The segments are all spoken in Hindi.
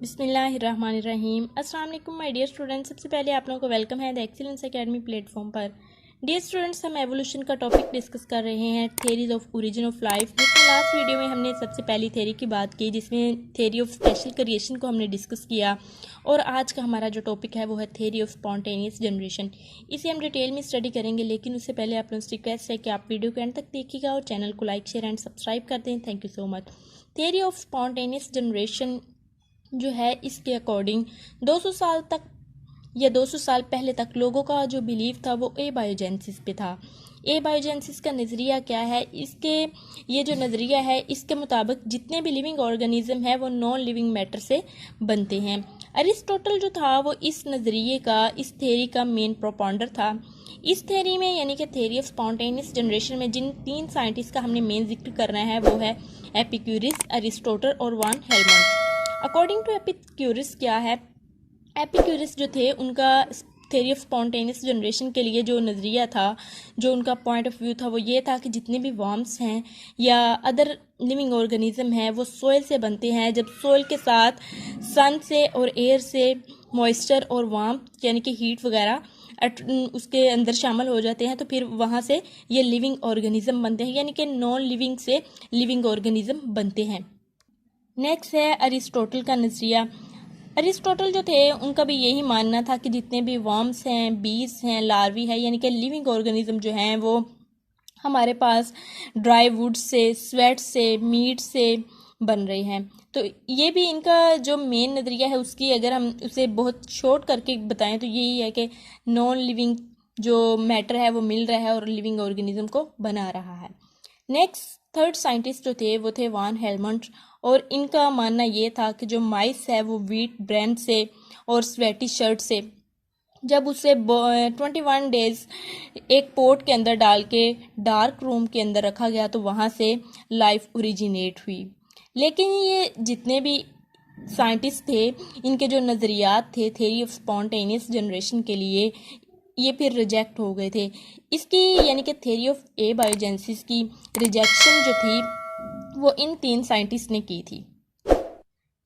बिस्मिल्लाहिर्रहमानिर्रहीम। अस्सलाम वालेकुम माय डियर स्टूडेंट्स। सबसे पहले आप लोगों को वेलकम है द एक्सीलेंस एकेडमी प्लेटफॉर्म पर। डियर स्टूडेंट्स, हम एवोल्यूशन का टॉपिक डिस्कस कर रहे हैं, theories of origin of life. जिसमें लास्ट वीडियो में हमने सबसे पहली थेरी की बात की, जिसमें थेरी ऑफ स्पेशल क्रिएशन को हमने डिस्कस किया। और आज का हमारा जो टॉपिक है वो है थेरी ऑफ स्पॉन्टेनियस जनरेशन। इसे हम डिटेल में स्टडी करेंगे, लेकिन उससे पहले आप लोगों से रिक्वेस्ट है कि आप वीडियो को एंड तक देखिएगा और चैनल को लाइक शेयर एंड सब्सक्राइब कर दें। Thank you so much. Theory of spontaneous generation जो है, इसके अकॉर्डिंग 200 साल तक या 200 साल पहले तक लोगों का जो बिलीव था वो ए बायोजेंसिस पे था। ए बायोजेंसिस का नज़रिया क्या है? ये जो नज़रिया है, इसके मुताबिक जितने भी लिविंग ऑर्गेनिज्म है वो नॉन लिविंग मैटर से बनते हैं। अरिस्टोटल जो था वो इस नज़रिए का, इस थेरी का मेन प्रोपाउंडर था। इस थेरी में, यानी कि थेरी ऑफ स्पॉन्टेनियस जनरेशन में, जिन तीन साइंटिस्ट का हमने मेन जिक्र करना है वो है एपिक्यूरिस, अरिस्टोटल और वान हेलमंट। अकॉर्डिंग टू एपिक्यूरिस क्या है, एपिक्यूरिस जो थे, उनका थेरी ऑफ स्पॉन्टेनियस जनरेशन के लिए जो नज़रिया था, जो उनका पॉइंट ऑफ व्यू था, वो ये था कि जितने भी वर्म्स हैं या अदर लिविंग ऑर्गेनिज्म हैं वो सोइल से बनते हैं। जब सोइल के साथ सन से और एयर से मॉइस्चर और वार्मथ यानी कि हीट वगैरह उसके अंदर शामिल हो जाते हैं, तो फिर वहाँ से ये लिविंग ऑर्गेनिज्म बनते हैं, यानी कि नॉन लिविंग से लिविंग ऑर्गेनिज्म बनते हैं। नेक्स्ट है अरिस्टोटल का नज़रिया। अरिस्टोटल जो थे, उनका भी यही मानना था कि जितने भी वर्म्स हैं, बीज हैं, लार्वी है, यानी कि लिविंग ऑर्गेनिज्म जो हैं वो हमारे पास ड्राई वुड से, स्वेट से, मीट से बन रहे हैं। तो ये भी इनका जो मेन नज़रिया है, उसकी अगर हम उसे बहुत शॉर्ट करके बताएं तो यही है कि नॉन लिविंग जो मैटर है वो मिल रहा है और लिविंग ऑर्गेनिज्म को बना रहा है। नेक्स्ट थर्ड साइंटिस्ट जो थे वो थे वान हेलमंट, और इनका मानना ये था कि जो माइस है वो व्हीट ब्रेन से और स्वेटी शर्ट से, जब उसे 21 डेज एक पोट के अंदर डाल के डार्क रूम के अंदर रखा गया तो वहाँ से लाइफ ओरिजिनेट हुई। लेकिन ये जितने भी साइंटिस्ट थे, इनके जो नज़रियात थे थेरी ऑफ स्पॉन्टेनियस जनरेशन के लिए, ये फिर रिजेक्ट हो गए थे। इसकी यानी कि थेरी ऑफ ए बायोजेंसिस की रिजेक्शन जो थी वो इन तीन साइंटिस्ट ने की थी।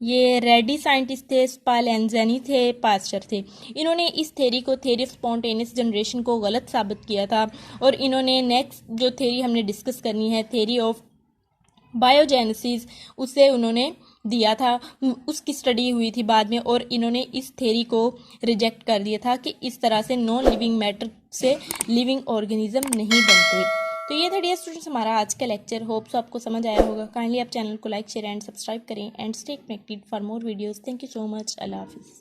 ये रेडी साइंटिस्ट थे, स्पालेंज़नी थे, पास्चर थे। इन्होंने इस थेरी को, थेरी ऑफ स्पॉन्टेनियस जनरेशन को गलत साबित किया था। और इन्होंने नेक्स्ट जो थेरी हमने डिस्कस करनी है, थेरी ऑफ बायोजेनेसिस, उसे उन्होंने दिया था, उसकी स्टडी हुई थी बाद में, और इन्होंने इस थेरी को रिजेक्ट कर दिया था कि इस तरह से नॉन लिविंग मैटर से लिविंग ऑर्गेनिज्म नहीं बनते। तो ये था डियर स्टूडेंट्स हमारा आज का लेक्चर। होप सो आपको समझ आया होगा। काइंडली आप चैनल को लाइक शेयर एंड सब्सक्राइब करें and stay connected for more videos. Thank you so much. अल्लाह हाफिज़।